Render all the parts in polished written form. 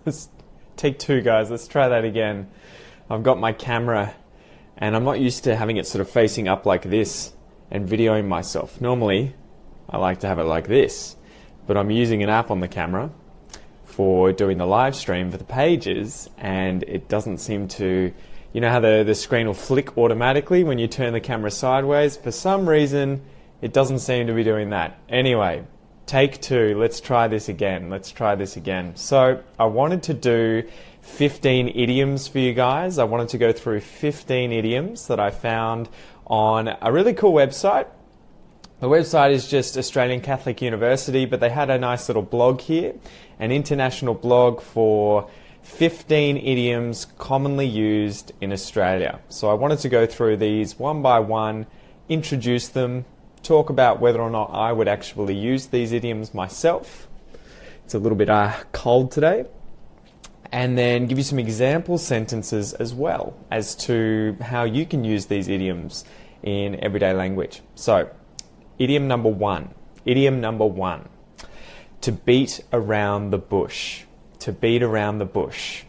Let's take two, guys. Let's try that again. I've got my camera and I'm not used to having it sort of facing up like this and videoing myself. Normally, I like to have it like this, but I'm using an app on the camera for doing the live stream for the pages, and it doesn't seem to, you know how the screen will flick automatically when you turn the camera sideways? For some reason, it doesn't seem to be doing that. Anyway, take two. Let's try this again. So I wanted to do 15 idioms for you guys. I wanted to go through 15 idioms that I found on a really cool website. The website is just Australian Catholic University, but they had a nice little blog here, an international blog for 15 idioms commonly used in Australia. So I wanted to go through these one by one, introduce them, talk about whether or not I would actually use these idioms myself. It's a little bit cold today. And then give you some example sentences as well as to how you can use these idioms in everyday language. So, idiom number one. To beat around the bush. To beat around the bush.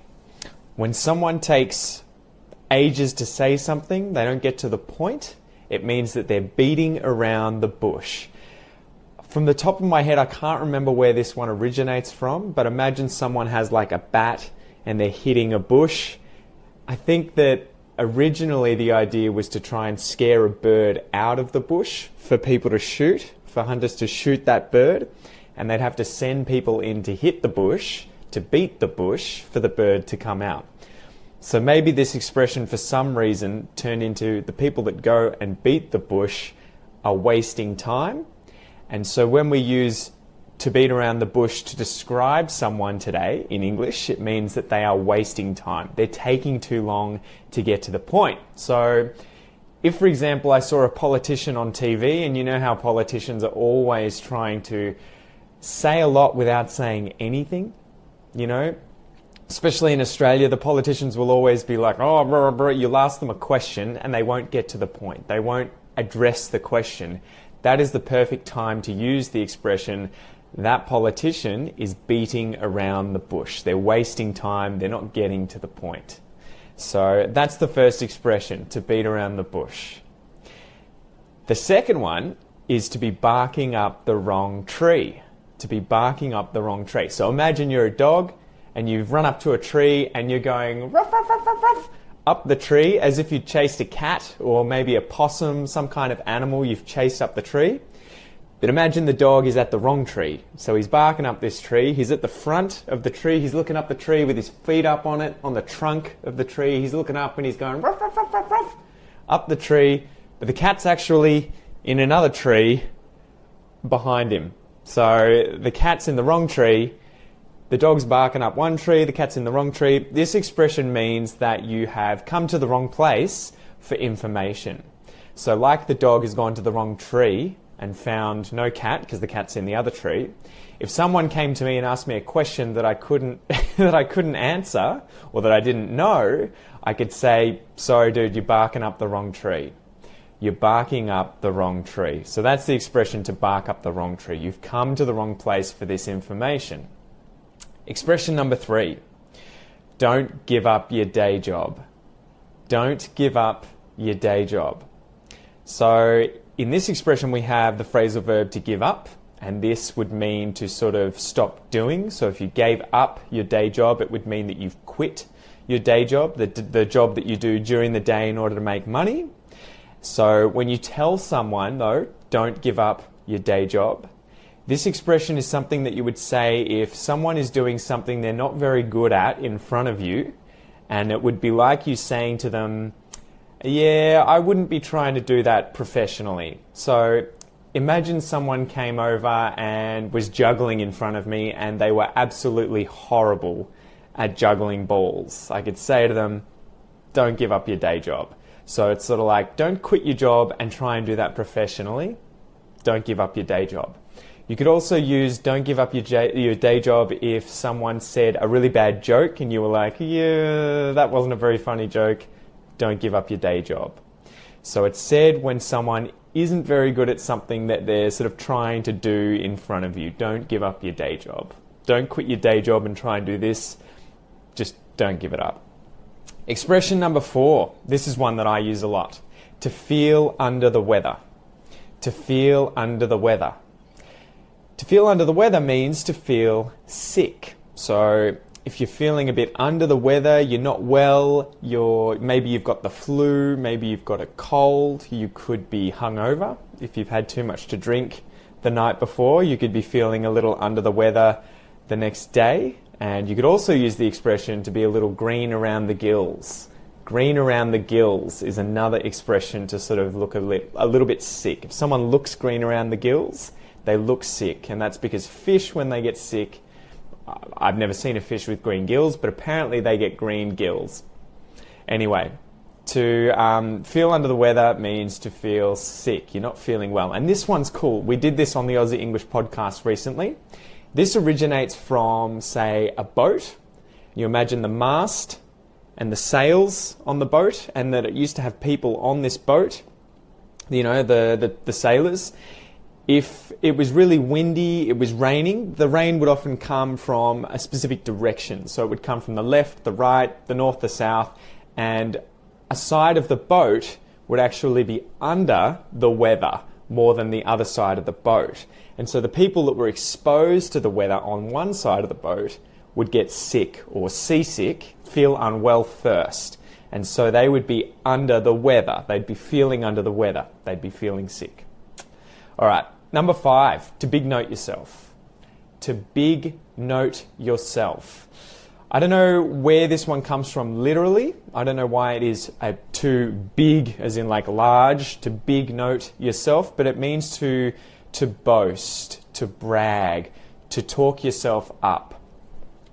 When someone takes ages to say something, they don't get to the point, it means that they're beating around the bush. From the top of my head, I can't remember where this one originates from, but imagine someone has like a bat and they're hitting a bush. I think that originally the idea was to try and scare a bird out of the bush for people to shoot, for hunters to shoot that bird, and they'd have to send people in to hit the bush, to beat the bush, for the bird to come out. So maybe this expression for some reason turned into the people that go and beat the bush are wasting time. And so when we use to beat around the bush to describe someone today in English, it means that they are wasting time. They're taking too long to get to the point. So if, for example, I saw a politician on TV, and you know how politicians are always trying to say a lot without saying anything, you know? Especially in Australia, the politicians will always be like, oh, blah, blah, blah. You'll ask them a question and they won't get to the point. They won't address the question. That is the perfect time to use the expression, that politician is beating around the bush. They're wasting time. They're not getting to the point. So that's the first expression, to beat around the bush. The second one is to be barking up the wrong tree. To be barking up the wrong tree. So imagine you're a dog and you've run up to a tree and you're going ruff, ruff, ruff, ruff, ruff, up the tree as if you chased a cat or maybe a possum, some kind of animal you've chased up the tree. But imagine the dog is at the wrong tree. So he's barking up this tree. He's at the front of the tree. He's looking up the tree with his feet up on it, on the trunk of the tree. He's looking up and he's going ruff, ruff, ruff, ruff, ruff, up the tree. But the cat's actually in another tree behind him. So the cat's in the wrong tree. The dog's barking up one tree, the cat's in the wrong tree. This expression means that you have come to the wrong place for information. So like the dog has gone to the wrong tree and found no cat because the cat's in the other tree, if someone came to me and asked me a question that I couldn't that I couldn't answer or that I didn't know, I could say, sorry dude, you're barking up the wrong tree. You're barking up the wrong tree. So that's the expression, to bark up the wrong tree. You've come to the wrong place for this information. Expression number 3, don't give up your day job. Don't give up your day job. So in this expression we have the phrasal verb to give up, and this would mean to sort of stop doing. So if you gave up your day job, it would mean that you've quit your day job, the job that you do during the day in order to make money. So when you tell someone, though, don't give up your day job, this expression is something that you would say if someone is doing something they're not very good at in front of you, and it would be like you saying to them, yeah, I wouldn't be trying to do that professionally. So imagine someone came over and was juggling in front of me and they were absolutely horrible at juggling balls. I could say to them, don't give up your day job. So it's sort of like, don't quit your job and try and do that professionally. Don't give up your day job. You could also use don't give up your day job if someone said a really bad joke and you were like, yeah, that wasn't a very funny joke. Don't give up your day job. So it's said when someone isn't very good at something that they're sort of trying to do in front of you. Don't give up your day job. Don't quit your day job and try and do this. just don't give it up. Expression number 4. This is one that I use a lot. To feel under the weather. To feel under the weather. To feel under the weather means to feel sick. So if you're feeling a bit under the weather, you're not well, maybe you've got the flu, maybe you've got a cold, you could be hungover. If you've had too much to drink the night before, you could be feeling a little under the weather the next day. And you could also use the expression to be a little green around the gills. Green around the gills is another expression to sort of look a little bit sick. If someone looks green around the gills, they look sick. And that's because fish, when they get sick, I've never seen a fish with green gills, but apparently they get green gills. Anyway, to feel under the weather means to feel sick. You're not feeling well. And this one's cool. We did this on the Aussie English podcast recently. This originates from, say, a boat. You imagine the mast and the sails on the boat, and that it used to have people on this boat, you know, the sailors. If it was really windy, it was raining, the rain would often come from a specific direction. So it would come from the left, the right, the north, the south, and a side of the boat would actually be under the weather more than the other side of the boat. And so the people that were exposed to the weather on one side of the boat would get sick or seasick, feel unwell first. And so they would be under the weather. They'd be feeling under the weather. They'd be feeling sick. All right, number 5, to big note yourself. To big note yourself. I don't know where this one comes from literally. I don't know why it is too big, as in like large, to big note yourself, but it means to boast, to brag, to talk yourself up.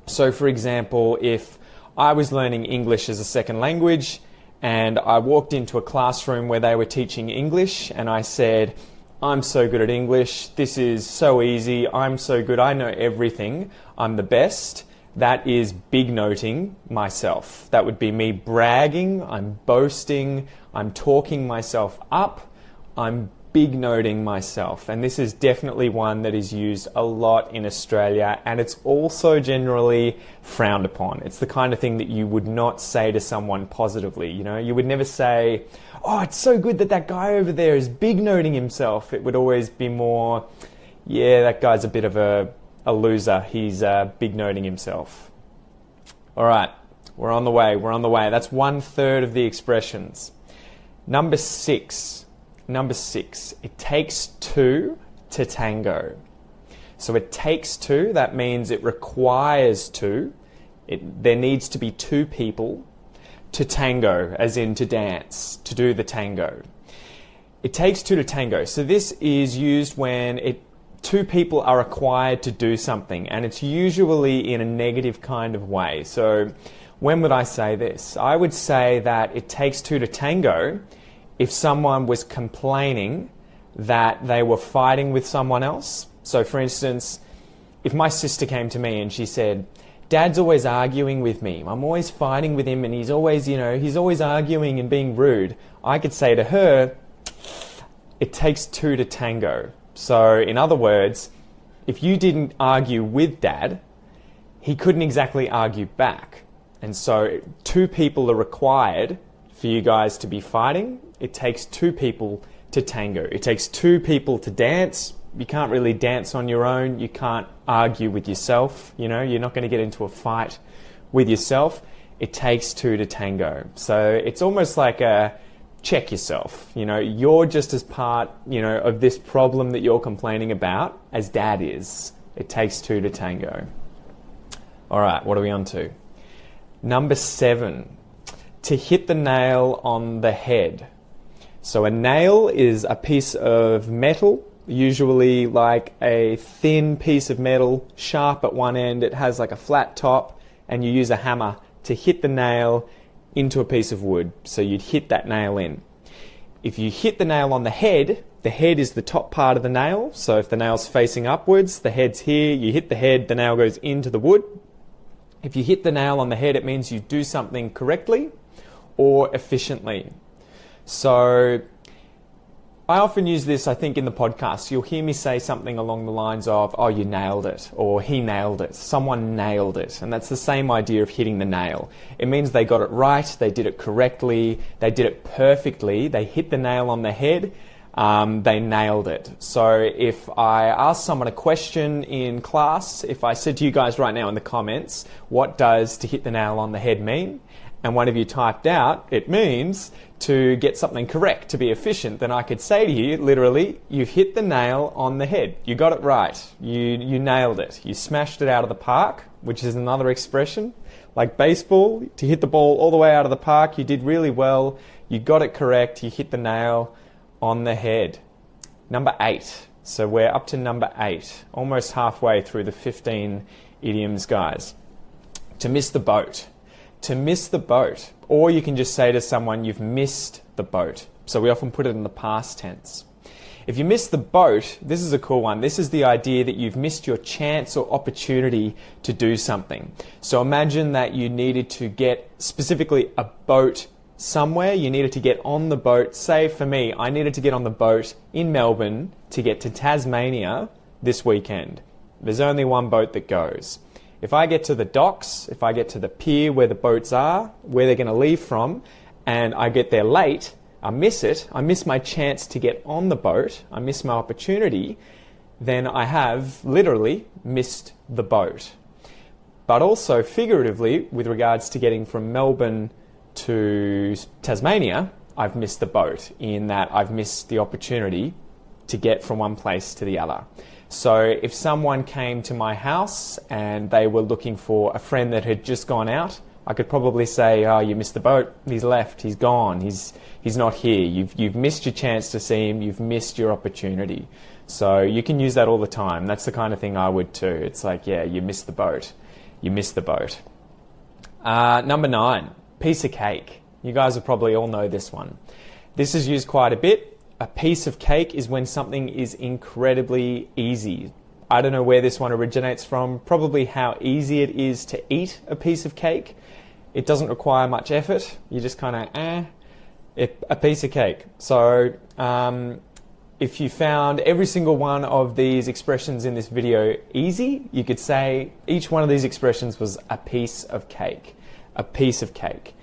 So for example, if I was learning English as a second language and I walked into a classroom where they were teaching English and I said, I'm so good at English, this is so easy, I'm so good, I know everything, I'm the best. That is big noting myself. That would be me bragging, I'm boasting, I'm talking myself up, I'm big noting myself. And this is definitely one that is used a lot in Australia, and it's also generally frowned upon. It's the kind of thing that you would not say to someone positively. You know, you would never say, oh, it's so good that guy over there is big noting himself. It would always be more, yeah, that guy's a bit of a loser. He's big noting himself. All right, we're on the way. That's 1/3 of the expressions. Number six, it takes two to tango. So it takes two, that means it requires two. There needs to be two people to tango, as in to dance, to do the tango. It takes two to tango. So this is used when two people are required to do something, and it's usually in a negative kind of way. So when would I say this? I would say that it takes two to tango if someone was complaining that they were fighting with someone else. So for instance, if my sister came to me and she said, Dad's always arguing with me, I'm always fighting with him and he's always arguing and being rude, I could say to her, it takes two to tango. So in other words, if you didn't argue with Dad, he couldn't exactly argue back. And so two people are required for you guys to be fighting. It takes two people to tango. It takes two people to dance. You can't really dance on your own. You can't argue with yourself. You know, you're not going to get into a fight with yourself. It takes two to tango. So it's almost like a check yourself. You know, you're just as part, of this problem that you're complaining about as Dad is. It takes two to tango. All right, what are we on to? Number 7, to hit the nail on the head. So a nail is a piece of metal, usually like a thin piece of metal, sharp at one end. It has like a flat top, and you use a hammer to hit the nail into a piece of wood. So you'd hit that nail in. If you hit the nail on the head is the top part of the nail. So if the nail's facing upwards, the head's here, you hit the head, the nail goes into the wood. If you hit the nail on the head, it means you do something correctly or efficiently. So I often use this, I think, in the podcast. You'll hear me say something along the lines of, oh, you nailed it, or he nailed it, someone nailed it. And that's the same idea of hitting the nail. It means they got it right, they did it correctly, they did it perfectly, they hit the nail on the head, they nailed it. So if I ask someone a question in class, if I said to you guys right now in the comments, what does to hit the nail on the head mean? And one of you typed out, it means to get something correct, to be efficient, then I could say to you, literally, you've hit the nail on the head. You got it right. You nailed it. You smashed it out of the park, which is another expression. Like baseball, to hit the ball all the way out of the park, you did really well. You got it correct. You hit the nail on the head. Number 8. So we're up to number 8, almost halfway through the 15 idioms, guys. To miss the boat. To miss the boat. Or you can just say to someone, you've missed the boat. So we often put it in the past tense. If you miss the boat, this is a cool one. This is the idea that you've missed your chance or opportunity to do something. So imagine that you needed to get specifically a boat somewhere. You needed to get on the boat. Say for me, I needed to get on the boat in Melbourne to get to Tasmania this weekend. There's only one boat that goes. If I get to the docks, if I get to the pier where the boats are, where they're going to leave from, and I get there late, I miss it, I miss my chance to get on the boat, I miss my opportunity, then I have literally missed the boat. But also figuratively, with regards to getting from Melbourne to Tasmania, I've missed the boat in that I've missed the opportunity to get from one place to the other. So if someone came to my house and they were looking for a friend that had just gone out, I could probably say, oh, you missed the boat, he's left, he's gone, he's not here. You've missed your chance to see him, you've missed your opportunity. So you can use that all the time. That's the kind of thing I would too. It's like, yeah, you missed the boat. You missed the boat. Number 9, piece of cake. You guys will probably all know this one. This is used quite a bit. A piece of cake is when something is incredibly easy. I don't know where this one originates from, probably how easy it is to eat a piece of cake. It doesn't require much effort. You just kind of, a piece of cake. So if you found every single one of these expressions in this video easy, you could say each one of these expressions was a piece of cake. A piece of cake.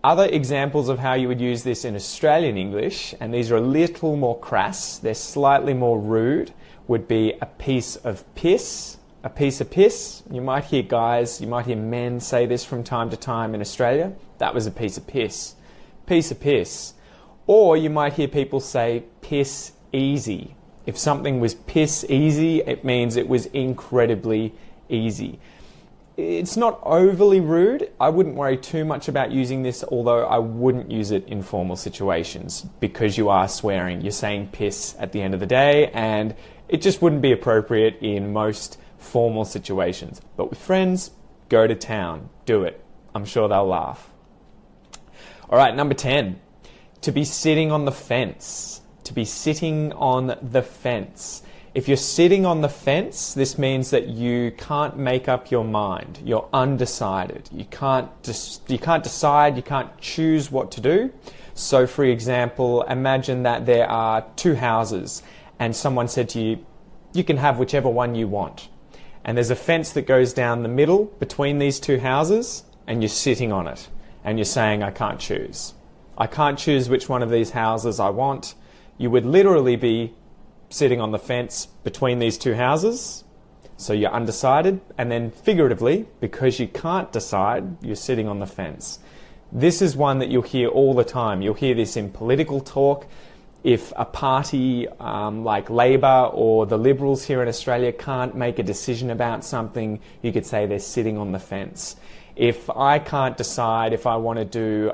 Other examples of how you would use this in Australian English, and these are a little more crass, they're slightly more rude, would be a piece of piss. A piece of piss. You might hear guys, you might hear men say this from time to time in Australia. That was a piece of piss. Piece of piss. Or you might hear people say piss easy. If something was piss easy, it means it was incredibly easy. It's not overly rude. I wouldn't worry too much about using this, although I wouldn't use it in formal situations because you are swearing. You're saying piss at the end of the day, and it just wouldn't be appropriate in most formal situations. But with friends, go to town. Do it. I'm sure they'll laugh. All right, number 10. To be sitting on the fence. To be sitting on the fence. If you're sitting on the fence, this means that you can't make up your mind. You're undecided. You can't decide, you can't choose what to do. So for example, imagine that there are 2 houses and someone said to you, you can have whichever one you want. And there's a fence that goes down the middle between these 2 houses and you're sitting on it and you're saying, I can't choose. I can't choose which one of these houses I want. You would literally be sitting on the fence between these 2 houses, so you're undecided, and then figuratively, because you can't decide, you're sitting on the fence. This is one that you'll hear all the time. You'll hear this in political talk. If a party like Labor or the Liberals here in Australia can't make a decision about something, you could say they're sitting on the fence. If I can't decide if I want to do,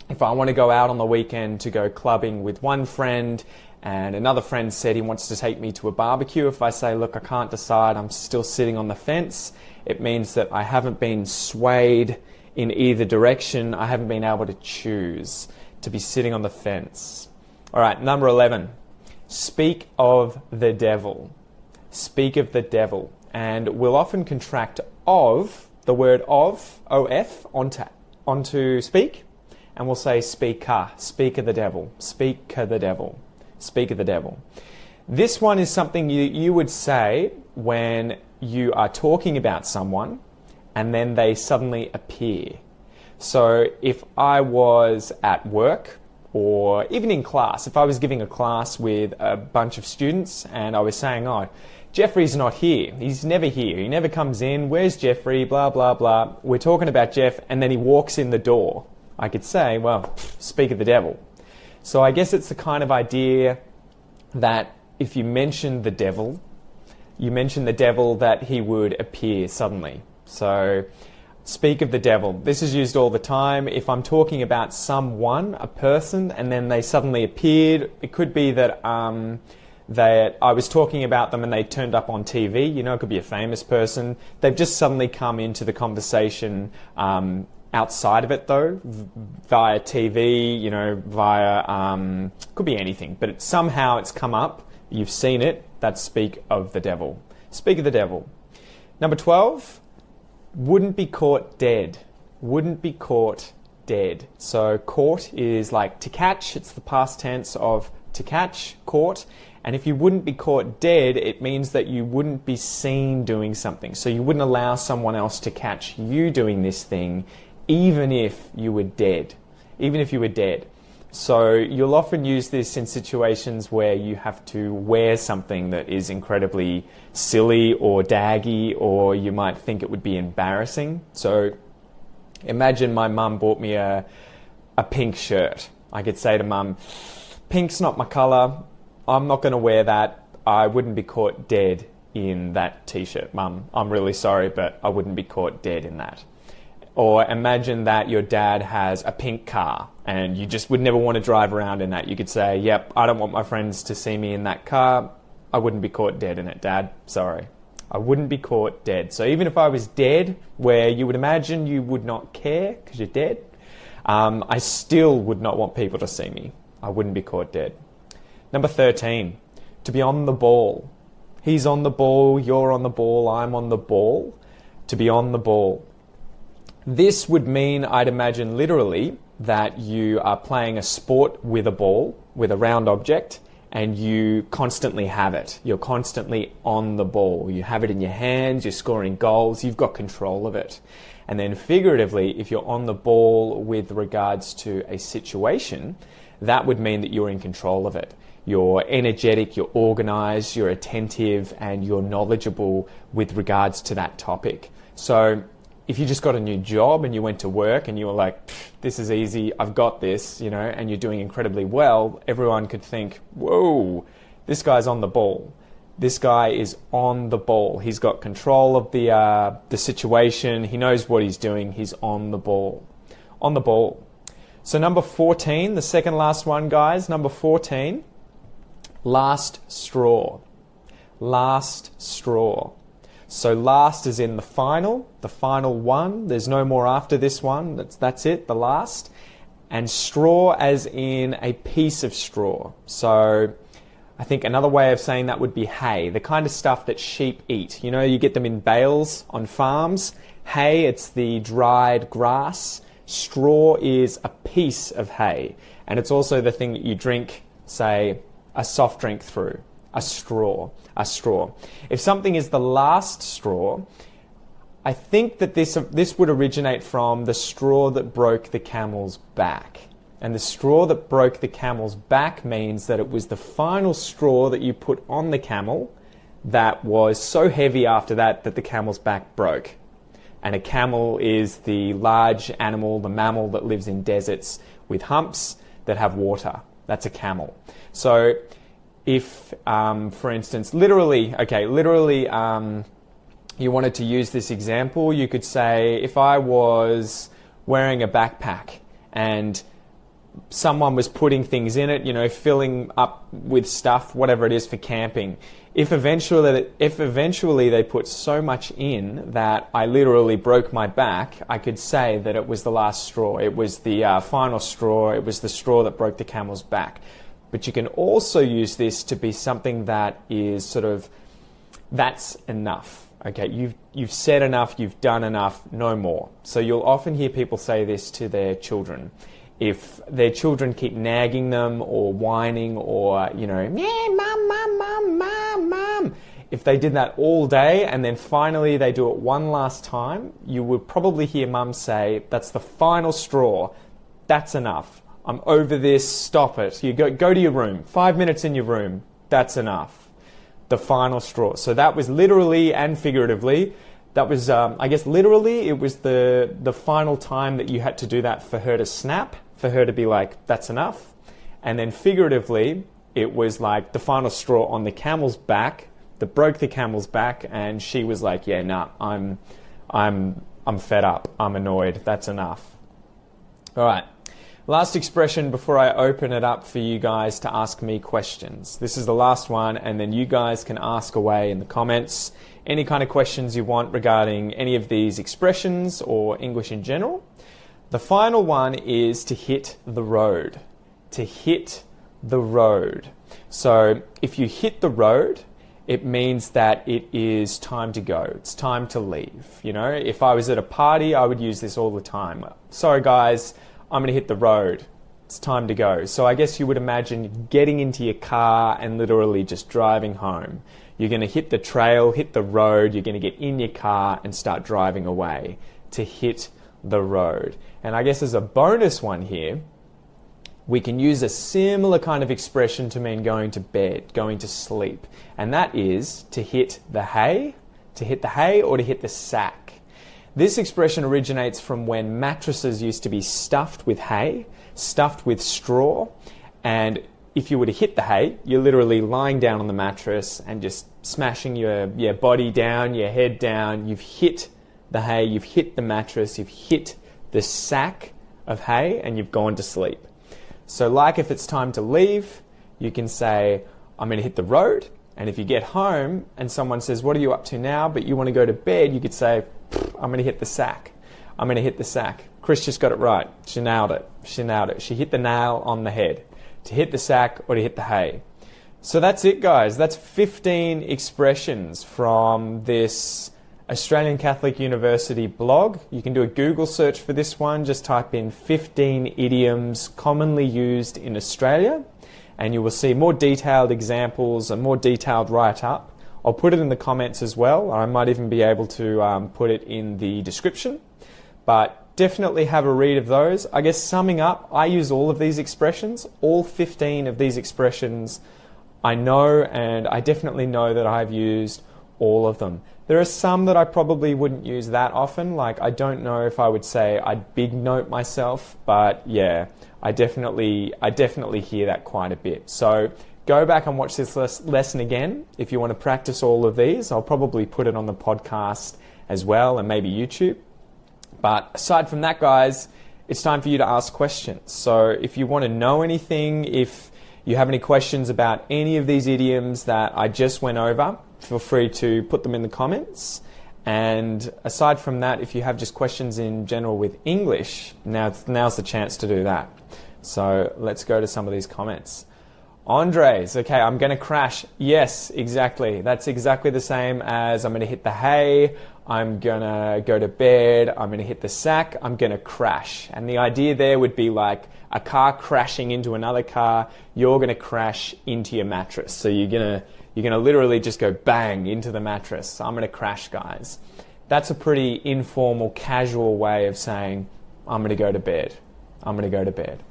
if I want to go out on the weekend to go clubbing with one friend, and another friend said he wants to take me to a barbecue, if I say, look, I can't decide, I'm still sitting on the fence, it means that I haven't been swayed in either direction. I haven't been able to choose. To be sitting on the fence. All right, number 11. Speak of the devil. Speak of the devil. And we'll often contract of, the word of, O-F, onto speak. and we'll say speaker, speak of the devil, speak of the devil, speak of the devil. This one is something you would say when you are talking about someone and then they suddenly appear. So if I was at work or even in class, if I was giving a class with a bunch of students and I was saying, oh, Jeffrey's not here. He's never here. He never comes in. Where's Jeffrey? Blah, blah, blah. We're talking about Jeff and then he walks in the door. I could say, well, speak of the devil. So I guess it's the kind of idea that if you mention the devil, you mention the devil that he would appear suddenly. So speak of the devil. This is used all the time. If I'm talking about someone, a person, and then they suddenly appeared, it could be that that I was talking about them and they turned up on TV. You know, it could be a famous person. They've just suddenly come into the conversation outside of it, though, via TV, you know, via, could be anything. But somehow it's come up. You've seen it. That's speak of the devil. Speak of the devil. Number 12, wouldn't be caught dead. Wouldn't be caught dead. So caught is like to catch. It's the past tense of to catch, caught. And if you wouldn't be caught dead, it means that you wouldn't be seen doing something. So you wouldn't allow someone else to catch you doing this thing, even if you were dead. Even if you were dead. So you'll often use this in situations where you have to wear something that is incredibly silly or daggy, or you might think it would be embarrassing. So imagine my mum bought me a pink shirt. I could say to mum, pink's not my colour. I'm not going to wear that. I wouldn't be caught dead in that t-shirt. Mum, I'm really sorry, but I wouldn't be caught dead in that. Or imagine that your dad has a pink car and you just would never want to drive around in that. You could say, yep, I don't want my friends to see me in that car. I wouldn't be caught dead in it, Dad. Sorry. I wouldn't be caught dead. So even if I was dead, where you would imagine you would not care because you're dead, I still would not want people to see me. I wouldn't be caught dead. Number 13, to be on the ball. He's on the ball, you're on the ball, I'm on the ball. To be on the ball. This would mean, I'd imagine literally, that you are playing a sport with a ball, with a round object, and you constantly have it. You're constantly on the ball. You have it in your hands, you're scoring goals, you've got control of it. And then figuratively, if you're on the ball with regards to a situation, that would mean that you're in control of it. You're energetic, you're organised, you're attentive, and you're knowledgeable with regards to that topic. So if you just got a new job and you went to work and you were like, this is easy, I've got this, you know, and you're doing incredibly well, everyone could think, whoa, this guy's on the ball. This guy is on the ball. He's got control of the situation. He knows what he's doing. He's on the ball. On the ball. So number 14, the second last one, guys, number 14. Last straw. Last straw. So last is in the final one. There's no more after this one. That's it, the last. And straw as in a piece of straw. So I think another way of saying that would be hay, the kind of stuff that sheep eat. You know, you get them in bales on farms. Hay, it's the dried grass. Straw is a piece of hay. And it's also the thing that you drink, say, a soft drink through, a straw. If something is the last straw, I think that this would originate from the straw that broke the camel's back. And the straw that broke the camel's back means that it was the final straw that you put on the camel that was so heavy after that that the camel's back broke. And a camel is the large animal, the mammal that lives in deserts with humps that have water. That's a camel. So if, for instance, literally, you wanted to use this example, you could say, if I was wearing a backpack and someone was putting things in it, you know, filling up with stuff, whatever it is for camping, if eventually they put so much in that I literally broke my back, I could say that it was the last straw. It was the final straw. It was the straw that broke the camel's back. But you can also use this to be something that is sort of, that's enough. Okay, you've said enough, you've done enough, no more. So you'll often hear people say this to their children. if their children keep nagging them or whining or, you know, yeah, mum, mum, mum, mum, mum. If they did that all day and then finally they do it one last time, you would probably hear mum say, that's the final straw. That's enough. I'm over this. Stop it. You go to your room. 5 minutes in your room. That's enough. The final straw. So that was literally and figuratively. That was, I guess, literally, it was the final time that you had to do that for her to snap, for her to be like, that's enough. And then figuratively, it was like the final straw on the camel's back that broke the camel's back, and she was like, yeah, nah, I'm fed up. I'm annoyed. That's enough. All right. Last expression before I open it up for you guys to ask me questions. This is the last one, and then you guys can ask away in the comments any kind of questions you want regarding any of these expressions or English in general. The final one is to hit the road. To hit the road. So if you hit the road, it means that it is time to go. It's time to leave. You know, if I was at a party, I would use this all the time. Sorry guys, I'm going to hit the road. It's time to go. So I guess you would imagine getting into your car and literally just driving home. You're going to hit the trail, hit the road, you're going to get in your car and start driving away. To hit the road. And I guess as a bonus one here, we can use a similar kind of expression to mean going to bed, going to sleep. And that is to hit the hay or to hit the sack. This expression originates from when mattresses used to be stuffed with hay, stuffed with straw, and if you were to hit the hay, you're literally lying down on the mattress and just smashing your body down, your head down. You've hit the hay, you've hit the mattress, you've hit the sack of hay, and you've gone to sleep. So like if it's time to leave, you can say, I'm going to hit the road. And if you get home and someone says, what are you up to now? But you want to go to bed, you could say, I'm going to hit the sack. I'm going to hit the sack. Chris just got it right. She nailed it. She nailed it. She hit the nail on the head. To hit the sack or to hit the hay. So that's it, guys. That's 15 expressions from this Australian Catholic University blog. You can do a Google search for this one. Just type in 15 idioms commonly used in Australia, and you will see more detailed examples, a more detailed write-up. I'll put it in the comments as well. I might even be able to put it in the description. But definitely have a read of those. I guess summing up, I use all of these expressions. All 15 of these expressions I know, and I definitely know that I've used all of them. There are some that I probably wouldn't use that often. Like, I don't know if I would say I'd big note myself, but yeah, I definitely hear that quite a bit. So go back and watch this lesson again if you want to practice all of these. I'll probably put it on the podcast as well, and maybe YouTube. But aside from that, guys, it's time for you to ask questions. So if you want to know anything, if you have any questions about any of these idioms that I just went over, feel free to put them in the comments. And aside from that, if you have just questions in general with English, now's the chance to do that. So let's go to some of these comments. Andres, okay, I'm going to crash. Yes, exactly. That's exactly the same as I'm going to hit the hay, I'm going to go to bed, I'm going to hit the sack, I'm going to crash. And the idea there would be like a car crashing into another car, you're going to crash into your mattress. So you're going to literally just go bang into the mattress. I'm going to crash, guys. That's a pretty informal, casual way of saying, I'm going to go to bed. I'm going to go to bed.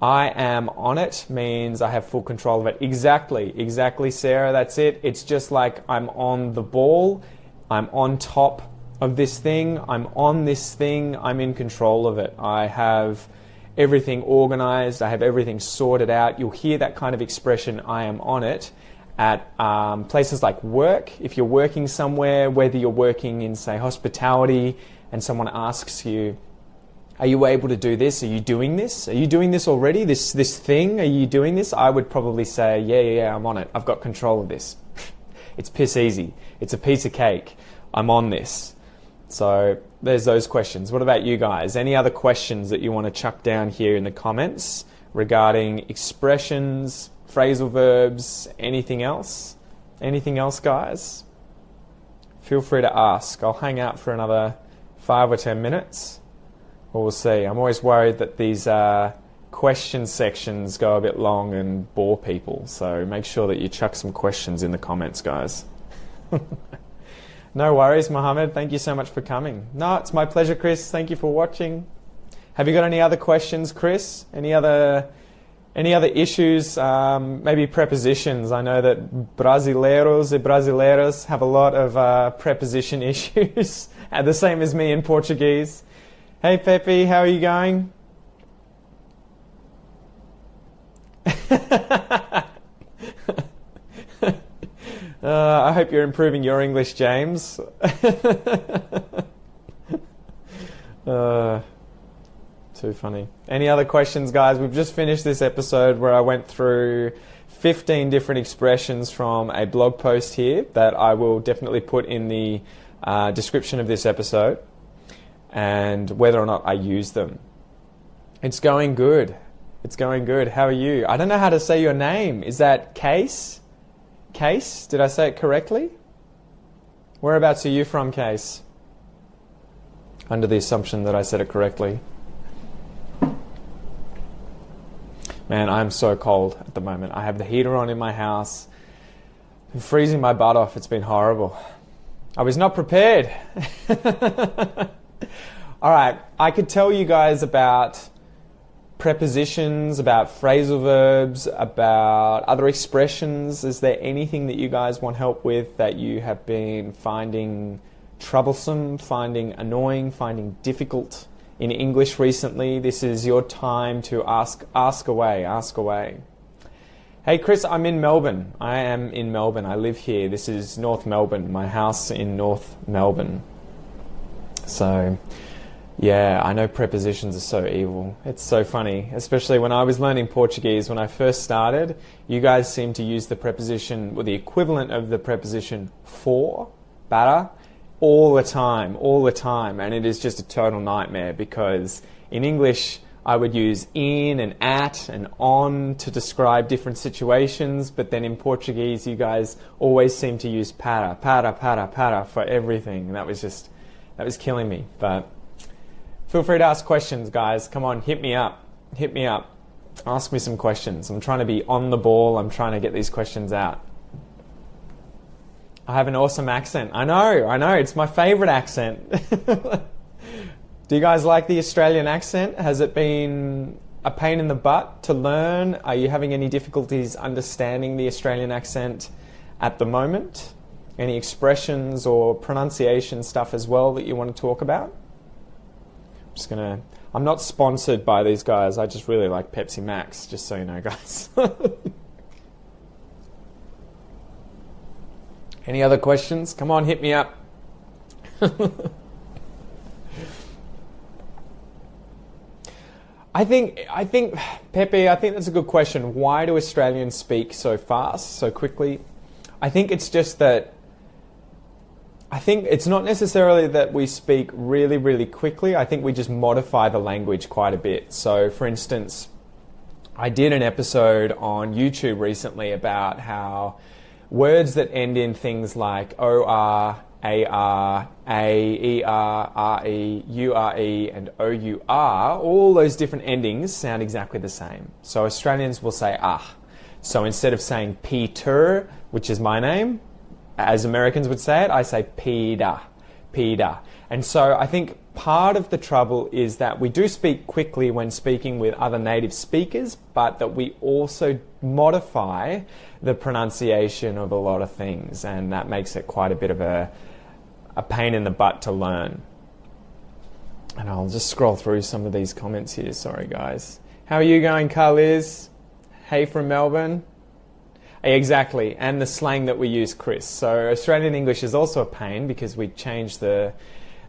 I am on it means I have full control of it. Exactly, Sarah, that's it. It's just like I'm on the ball, I'm on top of this thing, I'm on this thing, I'm in control of it. I have everything organized, I have everything sorted out. You'll hear that kind of expression, I am on it, at places like work. If you're working somewhere, whether you're working in, say, hospitality, and someone asks you, are you able to do this? Are you doing this? Are you doing this already? This thing? Are you doing this? I would probably say, yeah, I'm on it. I've got control of this. It's piss easy. It's a piece of cake. I'm on this. So there's those questions. What about you guys? Any other questions that you want to chuck down here in the comments regarding expressions, phrasal verbs, anything else? Anything else, guys? Feel free to ask. I'll hang out for another 5 or 10 minutes. we'll see. I'm always worried that these question sections go a bit long and bore people. So make sure that you chuck some questions in the comments, guys. No worries, Mohammed. Thank you so much for coming. No, it's my pleasure, Chris. Thank you for watching. Have you got any other questions, Chris? Any other issues? Maybe prepositions. I know that brasileiros e brasileiras have a lot of preposition issues. The same as me in Portuguese. Hey, Pepe, how are you going? I hope you're improving your English, James. Too funny. Any other questions, guys? We've just finished this episode where I went through 15 different expressions from a blog post here that I will definitely put in the description of this episode, and whether or not I use them. It's going good. It's going good. How are you? I don't know how to say your name. Is that Case? Case? Did I say it correctly? Whereabouts are you from, Case? Under the assumption that I said it correctly. Man, I'm so cold at the moment. I have the heater on in my house. I'm freezing my butt off. It's been horrible. I was not prepared. All right, I could tell you guys about prepositions, about phrasal verbs, about other expressions. Is there anything that you guys want help with that you have been finding troublesome, finding annoying, finding difficult in English recently? This is your time to ask away. Hey Chris, I'm in Melbourne. I am in Melbourne. I live here. This is North Melbourne, my house in North Melbourne. So yeah, I know prepositions are so evil. It's so funny, especially when I was learning Portuguese. When I first started, you guys seem to use the preposition, or the equivalent of the preposition for, para, all the time. And it is just a total nightmare, because in English, I would use in and at and on to describe different situations. But then in Portuguese, you guys always seem to use para for everything. And that was killing me. But feel free to ask questions, guys. Come on, hit me up. Ask me some questions. I'm trying to be on the ball. I'm trying to get these questions out. I have an awesome accent. I know. It's my favorite accent. Do you guys like the Australian accent? Has it been a pain in the butt to learn? Are you having any difficulties understanding the Australian accent at the moment? Any expressions or pronunciation stuff as well that you want to talk about? I'm not sponsored by these guys. I just really like Pepsi Max, just so you know, guys. Any other questions? Come on, hit me up. I think, Pepe, I think that's a good question. Why do Australians speak so fast, so quickly? I think it's just that, I think it's not necessarily that we speak really, really quickly. I think we just modify the language quite a bit. So, for instance, I did an episode on YouTube recently about how words that end in things like OR, AR, A, ER, RE, URE, and OUR, all those different endings sound exactly the same. So Australians will say ah. So instead of saying Peter, which is my name, as Americans would say it, I say Peter. And so I think part of the trouble is that we do speak quickly when speaking with other native speakers, but that we also modify the pronunciation of a lot of things, and that makes it quite a bit of a pain in the butt to learn. And I'll just scroll through some of these comments here. Sorry, guys. How are you going, Carliz? Hey from Melbourne. Exactly, and the slang that we use, Chris. So Australian English is also a pain because we change the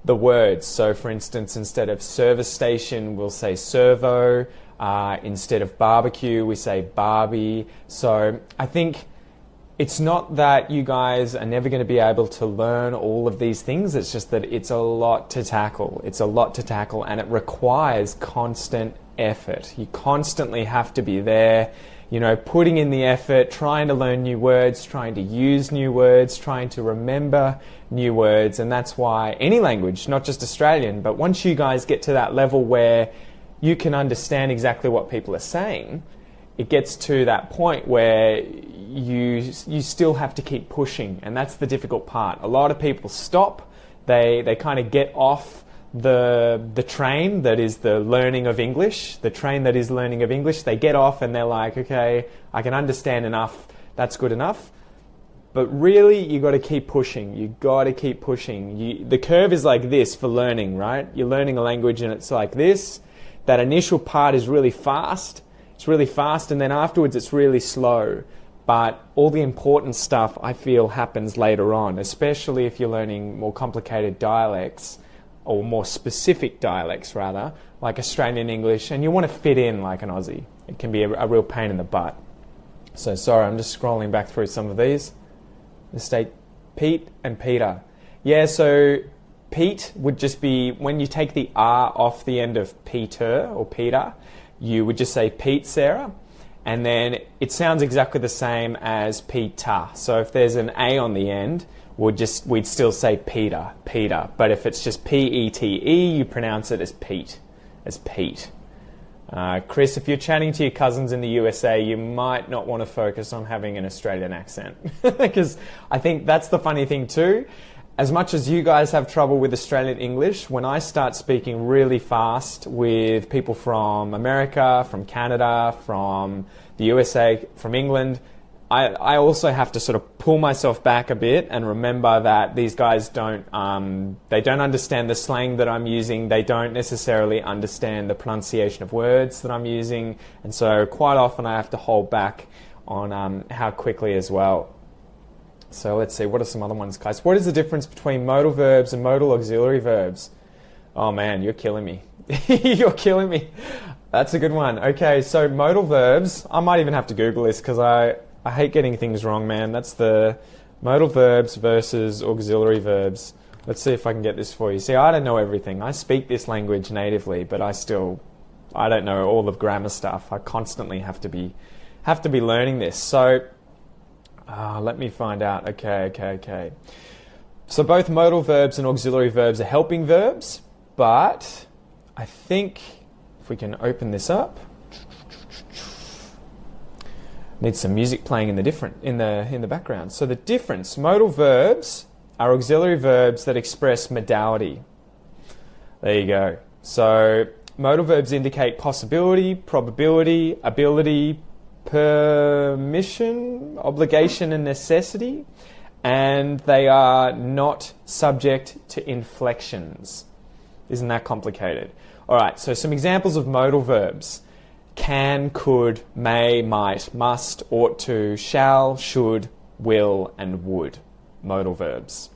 words. So for instance, instead of service station, we'll say servo. Instead of barbecue, we say barbie. So I think it's not that you guys are never going to be able to learn all of these things. It's just that it's a lot to tackle. And it requires constant effort. You constantly have to be there you know, putting in the effort, trying to learn new words, trying to use new words, trying to remember new words. And that's why any language, not just Australian, but once you guys get to that level where you can understand exactly what people are saying, it gets to that point where you still have to keep pushing, and that's the difficult part. A lot of people stop, they kind of get off the train that is the learning of English, the train that is learning of English. They get off and they're like, okay, I can understand enough, that's good enough. But really, you got to keep pushing. You got to keep pushing. The curve is like this for learning, right? You're learning a language and it's like this. That initial part is really fast. It's really fast, and then afterwards it's really slow. But all the important stuff, I feel, happens later on, especially if you're learning more complicated dialects, or more specific dialects rather, like Australian English, and you want to fit in like an Aussie. It can be a real pain in the butt. So sorry, I'm just scrolling back through some of these. Mistake, Pete and Peter. Yeah, so Pete would just be, when you take the R off the end of Peter or Peter, you would just say Pete, Sarah, and then it sounds exactly the same as Peter. So if there's an A on the end, we'd still say Peter. But if it's just P-E-T-E, you pronounce it as Pete, Chris, if you're chatting to your cousins in the USA, you might not want to focus on having an Australian accent, because I think that's the funny thing too. As much as you guys have trouble with Australian English, when I start speaking really fast with people from America, from Canada, from the USA, from England, I also have to sort of pull myself back a bit and remember that these guys don't understand the slang that I'm using. They don't necessarily understand the pronunciation of words that I'm using. And so quite often I have to hold back on how quickly as well. So let's see, what are some other ones, guys? What is the difference between modal verbs and modal auxiliary verbs? Oh man, you're killing me. You're killing me. That's a good one. Okay, so modal verbs, I might even have to Google this because I hate getting things wrong, man. That's the modal verbs versus auxiliary verbs. Let's see if I can get this for you. See, I don't know everything. I speak this language natively, but I don't know all the grammar stuff. I constantly have to be learning this. So let me find out. Okay. So both modal verbs and auxiliary verbs are helping verbs, but I think if we can open this up, need some music playing in the background. So the difference: modal verbs are auxiliary verbs that express modality. There you go. So modal verbs indicate possibility, probability, ability, permission, obligation and necessity, and they are not subject to inflections. Isn't that complicated? Alright, so some examples of modal verbs: can, could, may, might, must, ought to, shall, should, will and would. Modal verbs.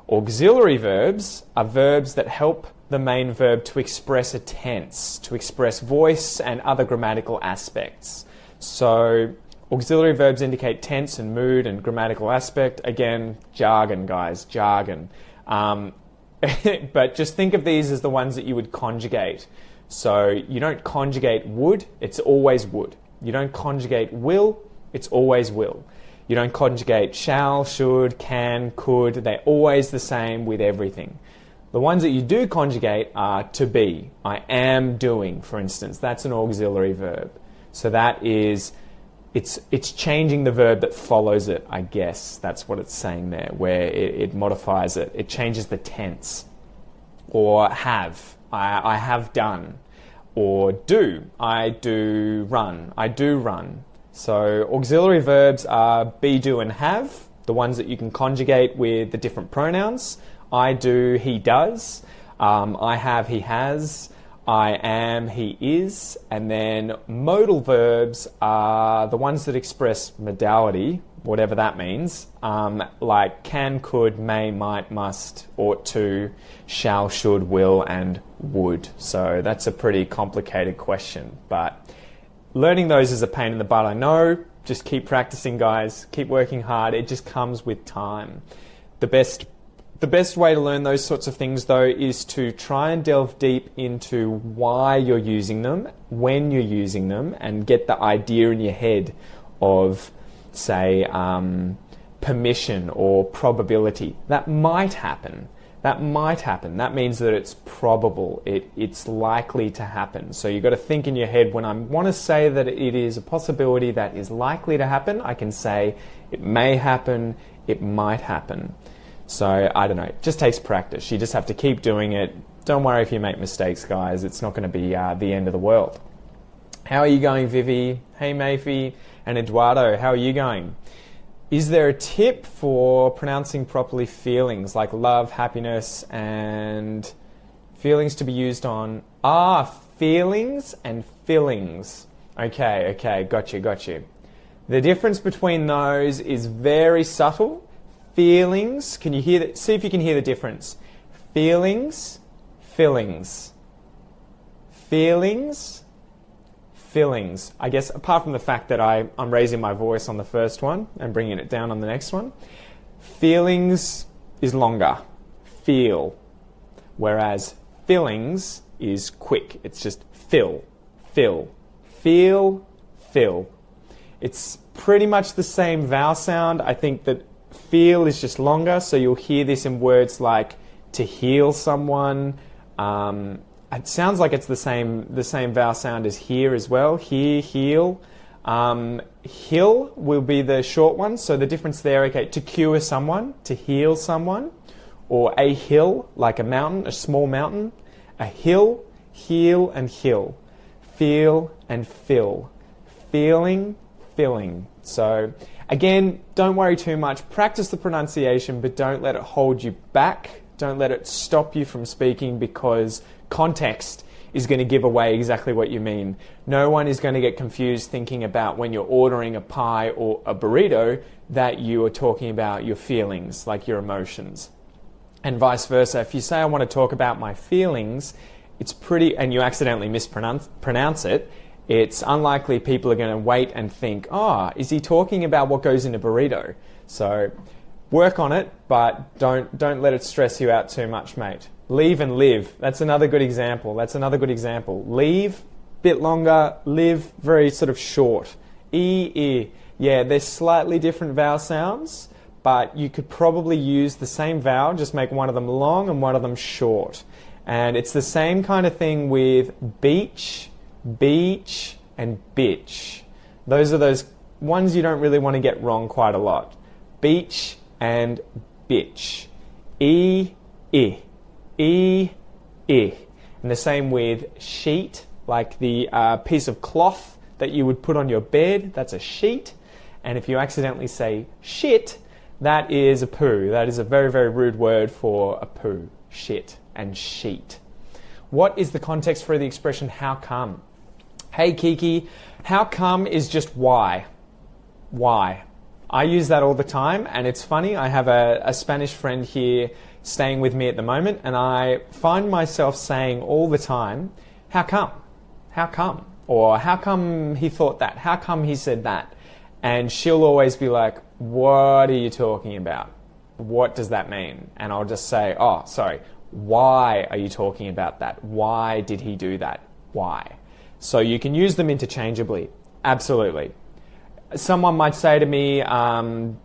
Auxiliary verbs are verbs that help the main verb to express a tense, to express voice and other grammatical aspects. So auxiliary verbs indicate tense and mood and grammatical aspect. Again, jargon, guys, jargon. But just think of these as the ones that you would conjugate. So you don't conjugate would, it's always would. You don't conjugate will, it's always will. You don't conjugate shall, should, can, could. They're always the same with everything. The ones that you do conjugate are to be. I am doing, for instance. That's an auxiliary verb. So that is, it's changing the verb that follows it, I guess. That's what it's saying there, where it modifies it. It changes the tense. Or have, I have done. Or do, I do run. I do run. So auxiliary verbs are be, do and have, the ones that you can conjugate with the different pronouns. I do, he does. I have, he has. I am, he is. And then modal verbs are the ones that express modality, whatever that means, like can, could, may, might, must, ought to, shall, should, will, and would. So that's a pretty complicated question, but learning those is a pain in the butt, I know. Just keep practicing, guys. Keep working hard. It just comes with time. The best The best way to learn those sorts of things, though, is to try and delve deep into why you're using them, when you're using them, and get the idea in your head of, say, permission or probability. That might happen. That might happen. That means that it's probable. It's likely to happen. So you've got to think in your head, when I want to say that it is a possibility that is likely to happen, I can say it may happen, it might happen. So, I don't know, it just takes practice. You just have to keep doing it. Don't worry if you make mistakes, guys. It's not going to be the end of the world. How are you going, Vivi? Hey, Mayfi. And Eduardo, how are you going? Is there a tip for pronouncing properly feelings, like love, happiness, and feelings to be used on... feelings and fillings. Okay, got you. The difference between those is very subtle. Feelings, can you hear that? See if you can hear the difference. Feelings, fillings. Feelings, fillings. I guess apart from the fact that I'm raising my voice on the first one and bringing it down on the next one, feelings is longer. Feel. Whereas fillings is quick. It's just fill. Feel. It's pretty much the same vowel sound. I think that feel is just longer, so you'll hear this in words like to heal someone. It sounds like it's the same vowel sound as hear as well. Hear, heal. Hill will be the short one, so the difference there, okay, to cure someone, to heal someone, or a hill, like a mountain, a small mountain. A hill, heal and hill. Feel and fill. Feeling, filling. So again, don't worry too much. Practice the pronunciation, but don't let it hold you back. Don't let it stop you from speaking, because context is going to give away exactly what you mean. No one is going to get confused thinking about when you're ordering a pie or a burrito that you are talking about your feelings, like your emotions. And vice versa. If you say, I want to talk about my feelings, it's pretty, and you accidentally mispronounce it, it's unlikely people are going to wait and think, is he talking about what goes in a burrito? So work on it, but don't let it stress you out too much, mate. Leave and live. That's another good example. Leave, bit longer. Live, very sort of short. E. Yeah, they're slightly different vowel sounds, but you could probably use the same vowel, just make one of them long and one of them short. And it's the same kind of thing with beach, and bitch. Those are those ones you don't really want to get wrong quite a lot. Beach and bitch. E. And the same with sheet, like the piece of cloth that you would put on your bed, that's a sheet. And if you accidentally say shit, that is a poo. That is a very, very rude word for a poo. Shit and sheet. What is the context for the expression how come? Hey Kiki, how come is just why. Why? I use that all the time, and it's funny. I have a Spanish friend here staying with me at the moment, and I find myself saying all the time, how come? How come? Or how come he thought that? How come he said that? And she'll always be like, what are you talking about? What does that mean? And I'll just say, why are you talking about that? Why did he do that? Why? So you can use them interchangeably. Absolutely. Someone might say to me, do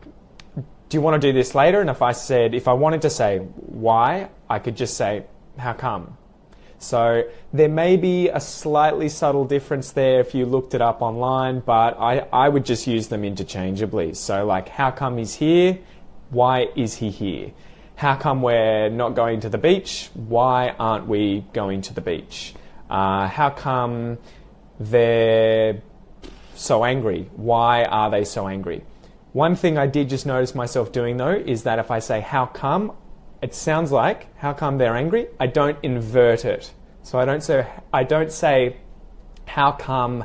you want to do this later? And if I wanted to say why, I could just say, how come? So there may be a slightly subtle difference there if you looked it up online, but I would just use them interchangeably. So like, how come he's here? Why is he here? How come we're not going to the beach? Why aren't we going to the beach? How come they're so angry? Why are they so angry? One thing I did just notice myself doing though is that if I say how come, it sounds like how come they're angry. I don't invert it. So I don't say how come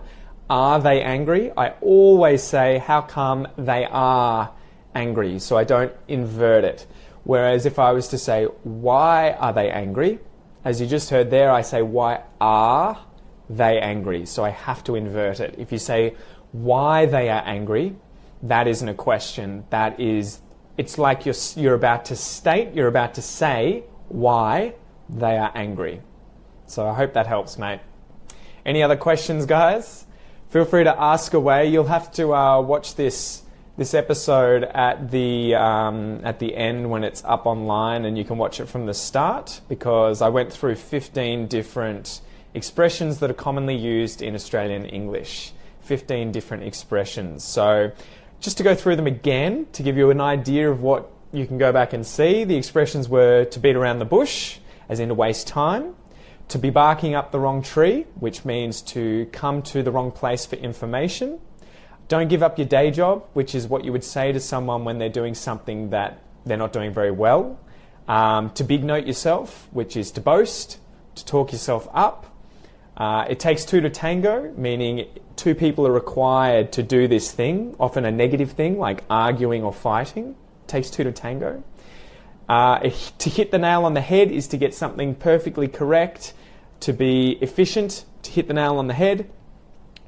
are they angry. I always say how come they are angry. So I don't invert it. Whereas if I was to say why are they angry, as you just heard there, I say why are they angry. So I have to invert it. If you say why they are angry, that isn't a question. That is it's like you're about to say why they are angry. So I hope that helps, mate. Any other questions, guys? Feel free to ask away. You'll have to watch this episode at the end when it's up online, and you can watch it from the start, because I went through 15 different expressions that are commonly used in Australian English. 15 different expressions. So just to go through them again, to give you an idea of what you can go back and see, the expressions were to beat around the bush, as in to waste time, to be barking up the wrong tree, which means to come to the wrong place for information, don't give up your day job, which is what you would say to someone when they're doing something that they're not doing very well, to big note yourself, which is to boast, to talk yourself up. It takes two to tango, meaning two people are required to do this thing, often a negative thing like arguing or fighting. It takes two to tango. To hit the nail on the head is to get something perfectly correct, to be efficient, to hit the nail on the head.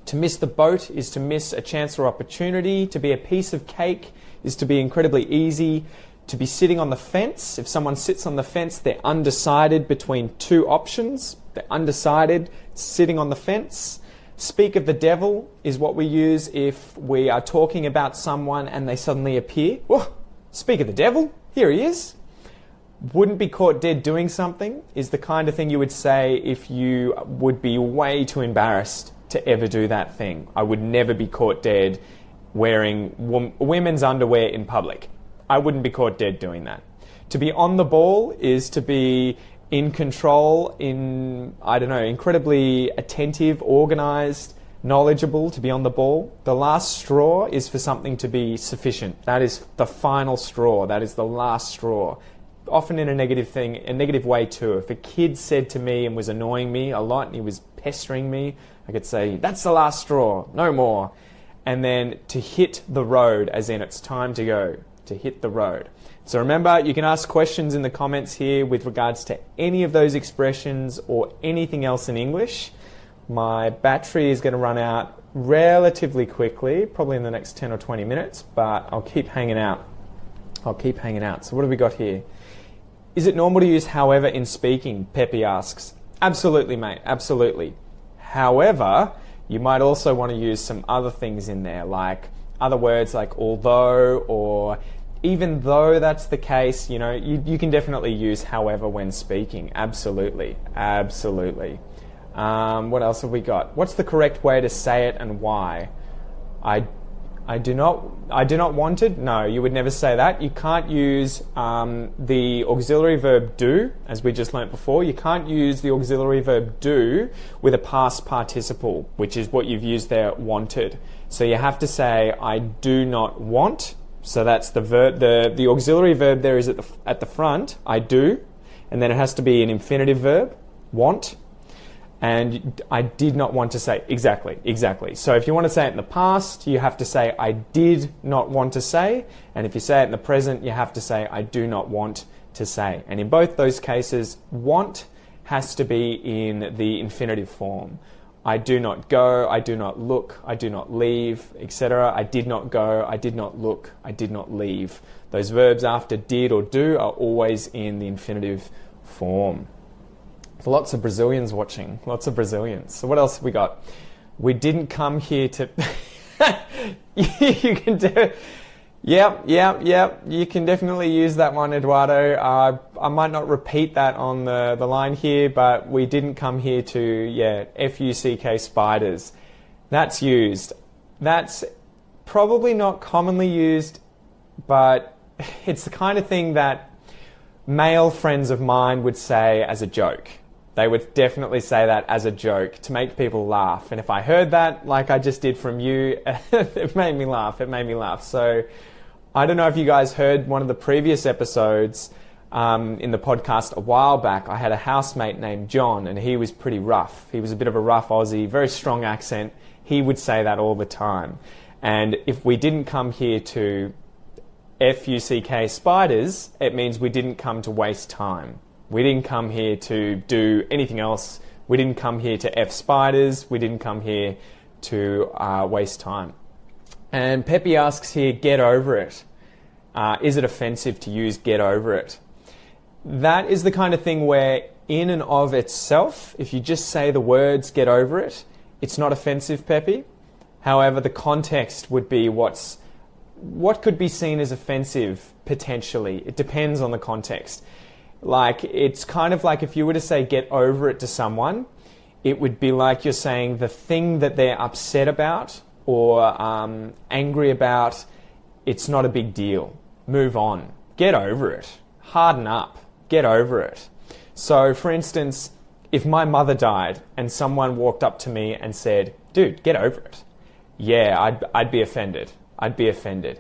To miss the boat is to miss a chance or opportunity. To be a piece of cake is to be incredibly easy. To be sitting on the fence, if someone sits on the fence, they're undecided between two options. They're undecided, sitting on the fence. Speak of the devil is what we use if we are talking about someone and they suddenly appear. Whoa, speak of the devil, here he is. Wouldn't be caught dead doing something is the kind of thing you would say if you would be way too embarrassed to ever do that thing. I would never be caught dead wearing women's underwear in public. I wouldn't be caught dead doing that. To be on the ball is to be in control, incredibly attentive, organised, knowledgeable, to be on the ball. The last straw is for something to be sufficient. That is the final straw. That is the last straw. Often in a negative way too. If a kid said to me and was annoying me a lot and he was pestering me, I could say, that's the last straw, no more. And then to hit the road, as in it's time to go, to hit the road. So remember, you can ask questions in the comments here with regards to any of those expressions or anything else in English. My battery is going to run out relatively quickly, probably in the next 10 or 20 minutes, but I'll keep hanging out. So what have we got here? Is it normal to use however in speaking? Pepe asks. Absolutely, mate, absolutely. However, you might also want to use some other things in there, like other words like although, or even though that's the case, you can definitely use however when speaking. Absolutely. What else have we got? What's the correct way to say it and why? I do not want it. No, you would never say that. You can't use the auxiliary verb do, as we just learnt before. You can't use the auxiliary verb do with a past participle, which is what you've used there, wanted. So you have to say, I do not want. So that's the verb. The auxiliary verb there is at the front, I do, and then it has to be an infinitive verb, want. And I did not want to say, exactly. So if you want to say it in the past, you have to say, I did not want to say. And if you say it in the present, you have to say, I do not want to say. And in both those cases, want has to be in the infinitive form. I do not go, I do not look, I do not leave, etc. I did not go, I did not look, I did not leave. Those verbs after did or do are always in the infinitive form. Lots of Brazilians watching. Lots of Brazilians. So what else have we got? We didn't come here to... You can do... Yep. You can definitely use that one, Eduardo. I might not repeat that on the line here, but we didn't come here to, F-U-C-K spiders. That's used. That's probably not commonly used, but it's the kind of thing that male friends of mine would say as a joke. They would definitely say that as a joke to make people laugh. And if I heard that, like I just did from you, it made me laugh. So I don't know if you guys heard one of the previous episodes in the podcast a while back. I had a housemate named John, and he was pretty rough. He was a bit of a rough Aussie, very strong accent. He would say that all the time. And if we didn't come here to F-U-C-K spiders, it means we didn't come to waste time. We didn't come here to do anything else. We didn't come here to F spiders. We didn't come here to waste time. And Pepe asks here, get over it. is it offensive to use get over it? That is the kind of thing where in and of itself, if you just say the words get over it, it's not offensive, Peppy. However, the context would be what could be seen as offensive potentially. It depends on the context. Like, it's kind of like if you were to say get over it to someone, it would be like you're saying the thing that they're upset about or angry about, it's not a big deal. Move on. Get over it. Harden up. Get over it. So, for instance, if my mother died and someone walked up to me and said, dude, get over it. Yeah, I'd be offended. I'd be offended.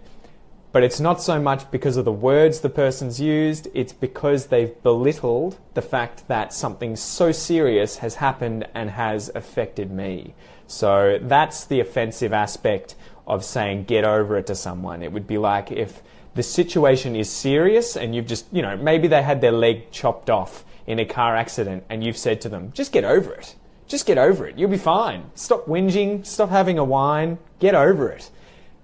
But it's not so much because of the words the person's used, it's because they've belittled the fact that something so serious has happened and has affected me. So that's the offensive aspect of saying get over it to someone. It would be like if the situation is serious and you've just, maybe they had their leg chopped off in a car accident and you've said to them, just get over it. Just get over it. You'll be fine. Stop whinging. Stop having a whine. Get over it.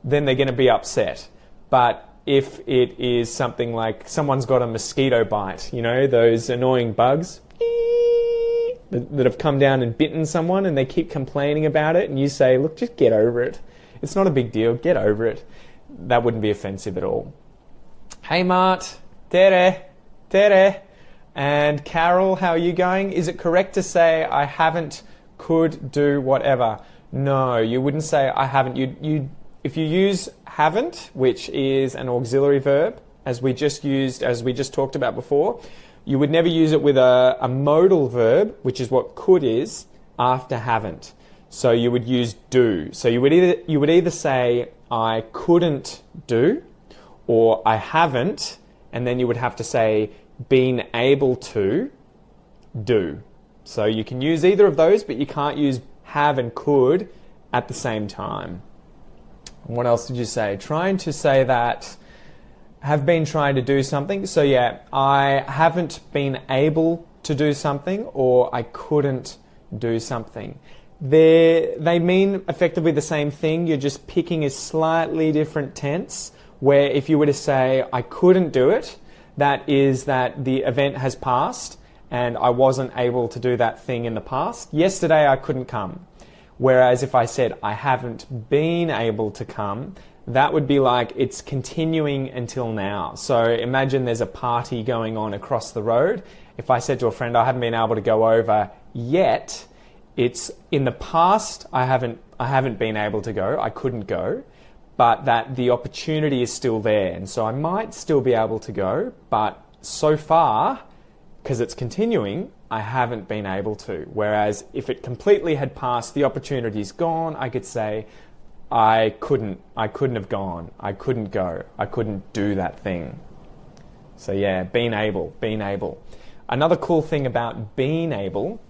Then they're going to be upset. But if it is something like someone's got a mosquito bite, those annoying bugs that have come down and bitten someone and they keep complaining about it and you say, look, just get over it. It's not a big deal. Get over it. That wouldn't be offensive at all. Hey, Mart. Tere. And Carol, how are you going? Is it correct to say I haven't, could, do, whatever? No, you wouldn't say I haven't. If you use haven't, which is an auxiliary verb, as we just talked about before, you would never use it with a modal verb, which is what could is, after haven't. So you would use do. So you would either say I couldn't do, or I haven't, and then you would have to say been able to do. So you can use either of those, but you can't use have and could at the same time. And what else did you say? Trying to say that, have been trying to do something. So yeah, I haven't been able to do something, or I couldn't do something. They mean effectively the same thing. You're just picking a slightly different tense, where if you were to say I couldn't do it, that is that the event has passed and I wasn't able to do that thing in the past. Yesterday I couldn't come. Whereas if I said I haven't been able to come, that would be like it's continuing until now. So imagine there's a party going on across the road. If I said to a friend I haven't been able to go over yet, it's in the past I haven't been able to go, I couldn't go, but that the opportunity is still there. And so I might still be able to go, but so far, because it's continuing, I haven't been able to. Whereas if it completely had passed, the opportunity's gone, I could say, I couldn't have gone, I couldn't go, I couldn't do that thing. So yeah, being able. Another cool thing about being able,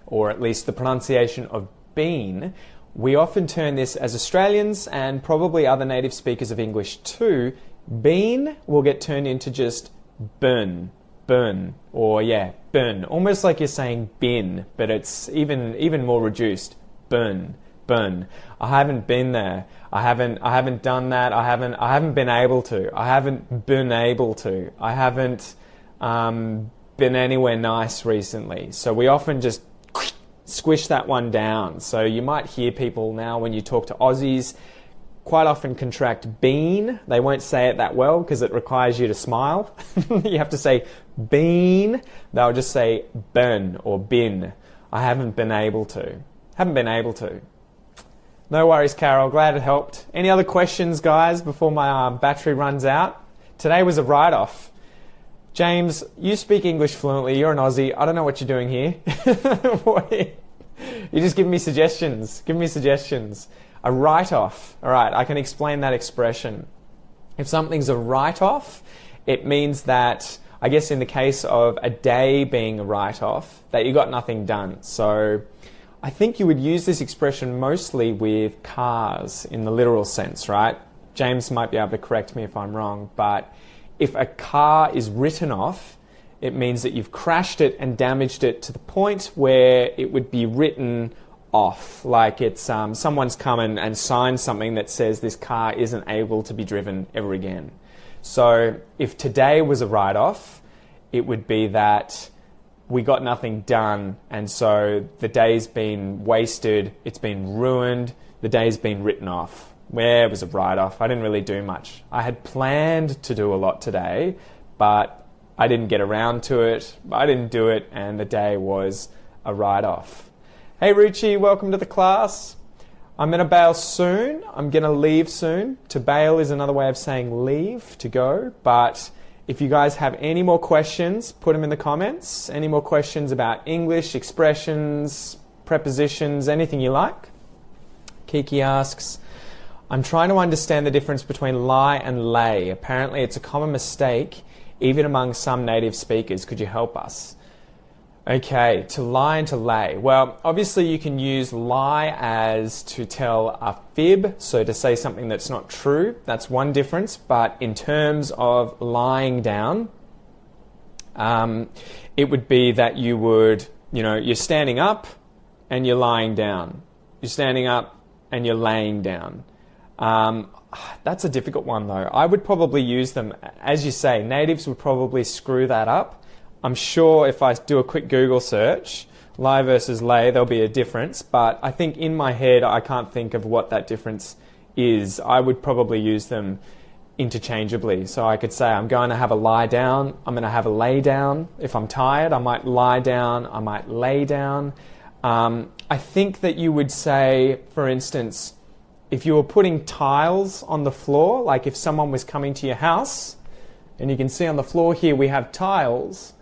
or at least the pronunciation of been, we often turn this as Australians and probably other native speakers of English too, been will get turned into just burn, or yeah, burn. Almost like you're saying bin, but it's even more reduced. Burn. I haven't been there. I haven't done that. I haven't been able to. I haven't been able to. I haven't been anywhere nice recently. So we often just squish that one down. So you might hear people now when you talk to Aussies quite often contract been. They won't say it that well because it requires you to smile. You have to say been. They'll just say been or bin. I haven't been able to. No worries, Carol. Glad it helped. Any other questions, guys, before my battery runs out? Today was a write-off. James, you speak English fluently. You're an Aussie. I don't know what you're doing here. You just give me suggestions. A write-off. All right, I can explain that expression. If something's a write-off, it means that, I guess in the case of a day being a write-off, that you got nothing done. So I think you would use this expression mostly with cars in the literal sense, right? James might be able to correct me if I'm wrong, but if a car is written off, it means that you've crashed it and damaged it to the point where it would be written off. Like it's someone's come and signed something that says this car isn't able to be driven ever again. So if today was a write-off, it would be that we got nothing done, and so the day's been wasted, it's been ruined, the day's been written off. Where was a write-off? I didn't really do much. I had planned to do a lot today, but I didn't get around to it, I didn't do it, and the day was a write-off. Hey Ruchi, welcome to the class. I'm going to bail soon. I'm going to leave soon. To bail is another way of saying leave, to go, but if you guys have any more questions, put them in the comments. Any more questions about English, expressions, prepositions, anything you like. Kiki asks, I'm trying to understand the difference between lie and lay. Apparently it's a common mistake, even among some native speakers. Could you help us? Okay, to lie and to lay. Well, obviously you can use lie as to tell a fib, so to say something that's not true. That's one difference. But in terms of lying down, it would be that you would, you're standing up and you're lying down. You're standing up and you're laying down. That's a difficult one though. I would probably use them, as you say, natives would probably screw that up. I'm sure if I do a quick Google search, lie versus lay, there'll be a difference, but I think in my head I can't think of what that difference is. I would probably use them interchangeably. So I could say I'm going to have a lie down, I'm going to have a lay down. If I'm tired, I might lie down, I might lay down. I think that you would say, for instance, if you were putting tiles on the floor, like if someone was coming to your house, and you can see on the floor here we have tiles.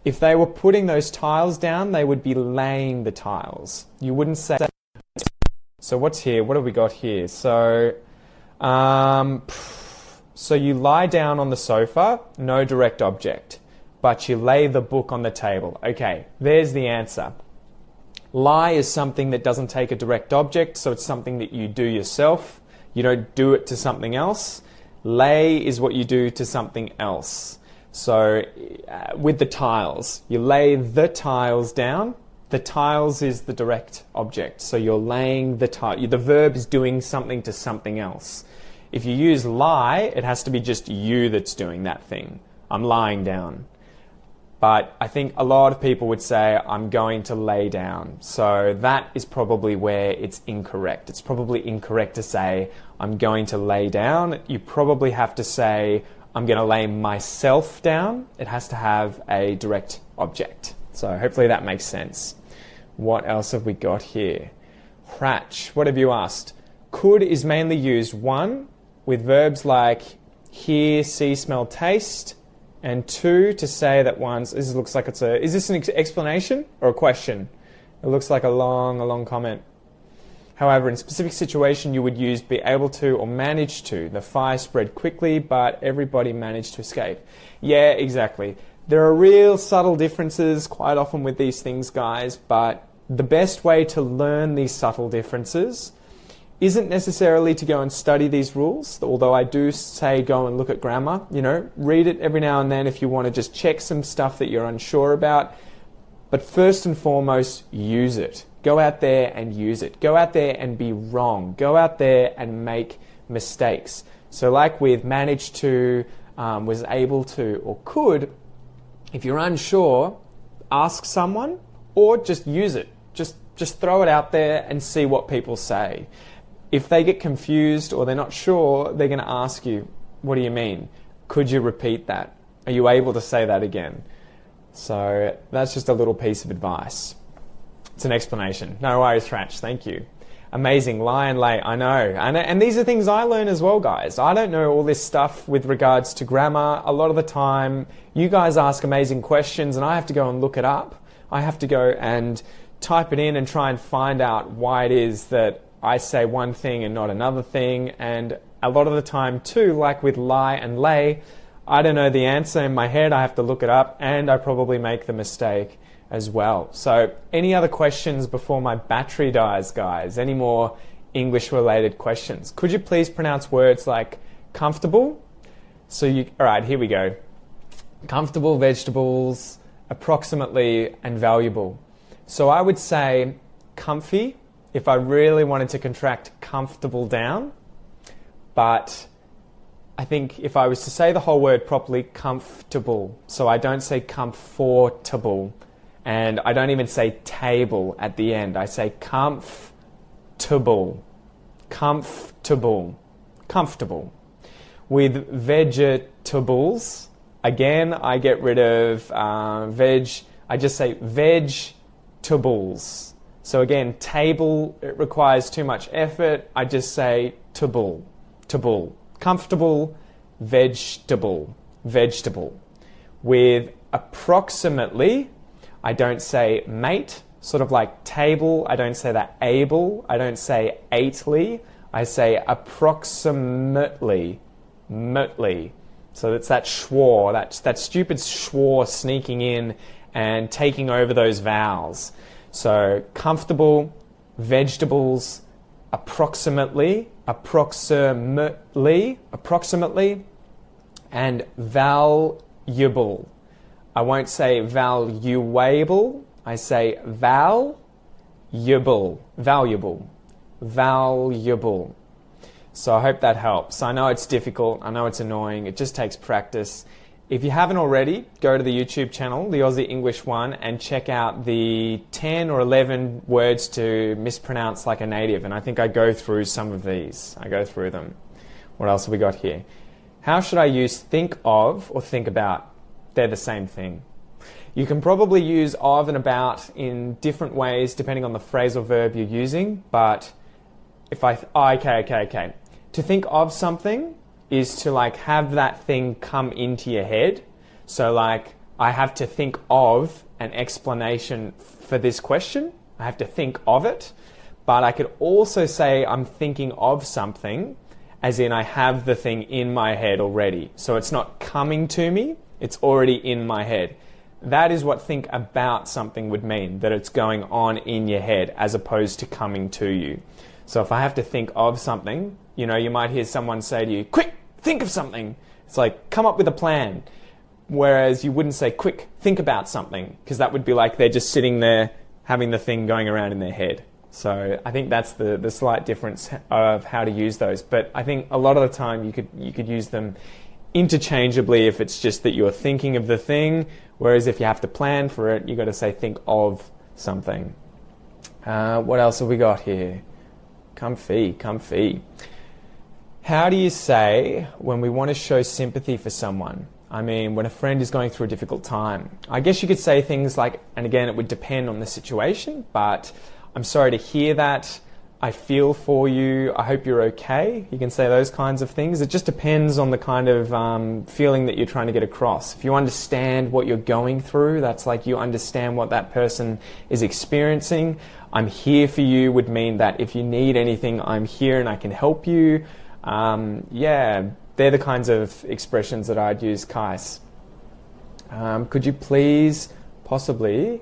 If they were putting those tiles down, they would be laying the tiles. You wouldn't say... So what's here? What have we got here? So you lie down on the sofa, no direct object, but you lay the book on the table. Okay, there's the answer. Lie is something that doesn't take a direct object, so it's something that you do yourself. You don't do it to something else. Lay is what you do to something else. So with the tiles, you lay the tiles down. The tiles is the direct object. So you're laying the tile. The verb is doing something to something else. If you use lie, it has to be just you that's doing that thing. I'm lying down. But I think a lot of people would say, I'm going to lay down. So that is probably where it's incorrect. It's probably incorrect to say, I'm going to lay down. You probably have to say, I'm going to lay myself down. It has to have a direct object. So hopefully that makes sense. What else have we got here? Hratch, what have you asked? Could is mainly used, 1, with verbs like hear, see, smell, taste, and 2, to say that one's, this looks like it's is this an explanation or a question? It looks like a long comment. However, in a specific situation, you would use be able to or manage to. The fire spread quickly, but everybody managed to escape. Yeah, exactly. There are real subtle differences quite often with these things, guys, but the best way to learn these subtle differences isn't necessarily to go and study these rules, although I do say go and look at grammar. Read it every now and then if you want to just check some stuff that you're unsure about. But first and foremost, use it. Go out there and use it. Go out there and be wrong. Go out there and make mistakes. So like with managed to, was able to, or could, if you're unsure, ask someone or just use it. Just throw it out there and see what people say. If they get confused or they're not sure, they're going to ask you, what do you mean? Could you repeat that? Are you able to say that again? So that's just a little piece of advice. It's an explanation. No worries, Hratch. Thank you. Amazing. Lie and lay. I know. And these are things I learn as well, guys. I don't know all this stuff with regards to grammar. A lot of the time, you guys ask amazing questions and I have to go and look it up. I have to go and type it in and try and find out why it is that I say one thing and not another thing. And a lot of the time too, like with lie and lay, I don't know the answer in my head. I have to look it up and I probably make the mistake as well. So any other questions before my battery dies, guys? Any more English related questions? Could you please pronounce words like comfortable? All right, here we go. Comfortable, vegetables, approximately, and valuable. So I would say comfy if I really wanted to contract comfortable down, but I think if I was to say the whole word properly, comfortable. So I don't say comfortable. And I don't even say table at the end. I say comfortable. Comfortable. Comfortable. With vegetables, again, I get rid of veg. I just say vegetables. So again, table, it requires too much effort. I just say table. Table. Comfortable, vegetable. Vegetable. With approximately, I don't say mate, sort of like table. I don't say that able. I don't say eightly. I say approximately. Mutely. So it's that schwa, that stupid schwa sneaking in and taking over those vowels. So comfortable, vegetables, approximately, approximately, and valuable. I won't say valuable, I say valuable, valuable, valuable. So I hope that helps. I know it's difficult, I know it's annoying, it just takes practice. If you haven't already, go to the YouTube channel, the Aussie English one, and check out the 10 or 11 words to mispronounce like a native. And I think I go through some of these. I go through them. What else have we got here? How should I use think of or think about? They're the same thing. You can probably use of and about in different ways depending on the phrase or verb you're using. But if okay. To think of something is to like have that thing come into your head. So like I have to think of an explanation for this question. I have to think of it. But I could also say I'm thinking of something as in I have the thing in my head already. So it's not coming to me, it's already in my head. That is what think about something would mean, that it's going on in your head as opposed to coming to you. So if I have to think of something, you know, you might hear someone say to you, quick, think of something. It's like, come up with a plan. Whereas you wouldn't say, quick, think about something, because that would be like they're just sitting there having the thing going around in their head. So I think that's the slight difference of how to use those. But I think a lot of the time you could use them interchangeably if it's just that you're thinking of the thing, whereas if you have to plan for it, you've got to say think of something. What else have we got here? Comfy, comfy. How do you say when we want to show sympathy for someone? I mean, when a friend is going through a difficult time. I guess you could say things like, and again, it would depend on the situation, but I'm sorry to hear that. I feel for you. I hope you're okay. You can say those kinds of things. It just depends on the kind of feeling that you're trying to get across. If you understand what you're going through, that's like you understand what that person is experiencing. I'm here for you would mean that if you need anything, I'm here and I can help you. Yeah, they're the kinds of expressions that I'd use, Kais. Could you please, possibly,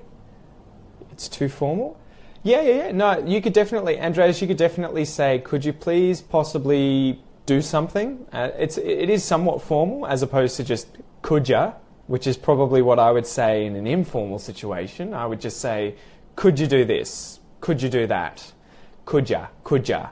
it's too formal? Yeah. No, you could definitely, Andreas, you could definitely say, could you please possibly do something? It is somewhat formal as opposed to just could ya, which is probably what I would say in an informal situation. I would just say, could you do this? Could you do that? Could ya? Could ya?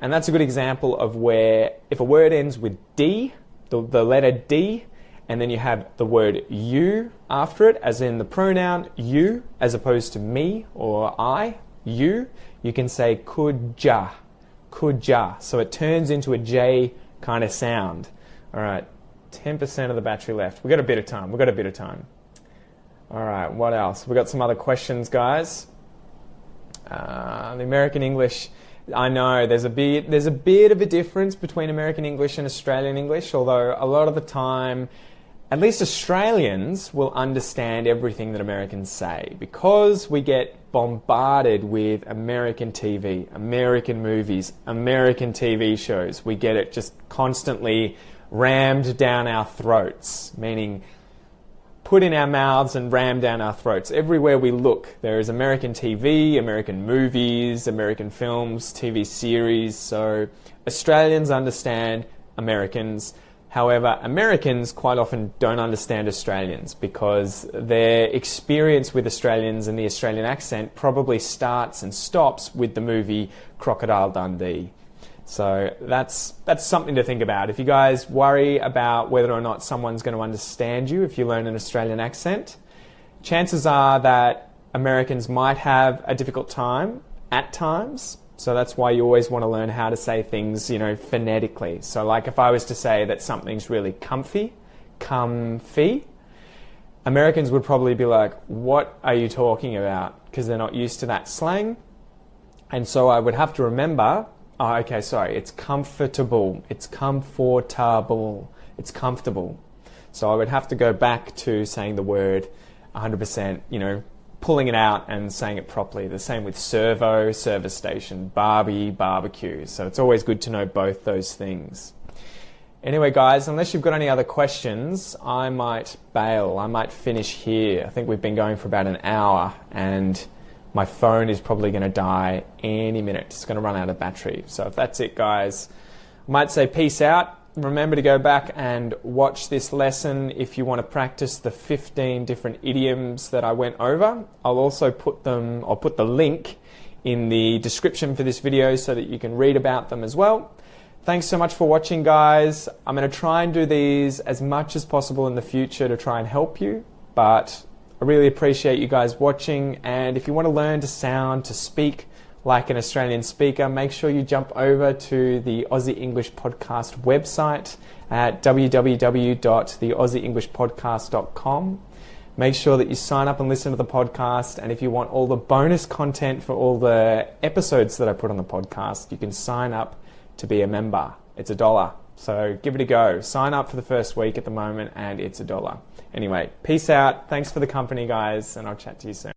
And that's a good example of where if a word ends with D, the letter D, and then you have the word you after it, as in the pronoun you, as opposed to me or I, you can say could ja. So it turns into a J kind of sound. All right, 10% of the battery left. We've got a bit of time. All right, what else? We've got some other questions, guys. The American English, I know there's a bit of a difference between American English and Australian English, although a lot of the time, at least Australians will understand everything that Americans say because we get bombarded with American TV, American movies, American TV shows. We get it just constantly rammed down our throats, meaning put in our mouths and rammed down our throats. Everywhere we look, there is American TV, American movies, American films, TV series. So Australians understand Americans. However, Americans quite often don't understand Australians because their experience with Australians and the Australian accent probably starts and stops with the movie Crocodile Dundee. So that's something to think about. If you guys worry about whether or not someone's going to understand you if you learn an Australian accent, chances are that Americans might have a difficult time at times. So that's why you always want to learn how to say things, phonetically. So like if I was to say that something's really comfy, Americans would probably be like, what are you talking about? Because they're not used to that slang. And so I would have to remember, it's comfortable. It's comfortable. It's comfortable. So I would have to go back to saying the word 100%, pulling it out and saying it properly. The same with servo, service station, Barbie, barbecue. So it's always good to know both those things. Anyway, guys, unless you've got any other questions, I might bail. I might finish here. I think we've been going for about an hour and my phone is probably going to die any minute. It's going to run out of battery. So if that's it, guys, I might say peace out. Remember to go back and watch this lesson if you want to practice the 15 different idioms that I went over. I'll put the link in the description for this video so that you can read about them as well. Thanks so much for watching, guys. I'm going to try and do these as much as possible in the future to try and help you, but I really appreciate you guys watching. And if you want to learn to sound, to speak like an Australian speaker, make sure you jump over to the Aussie English Podcast website at www.theaussieenglishpodcast.com. Make sure that you sign up and listen to the podcast. And if you want all the bonus content for all the episodes that I put on the podcast, you can sign up to be a member. It's $1. So give it a go. Sign up for the first week at the moment and it's $1. Anyway, peace out. Thanks for the company, guys, and I'll chat to you soon.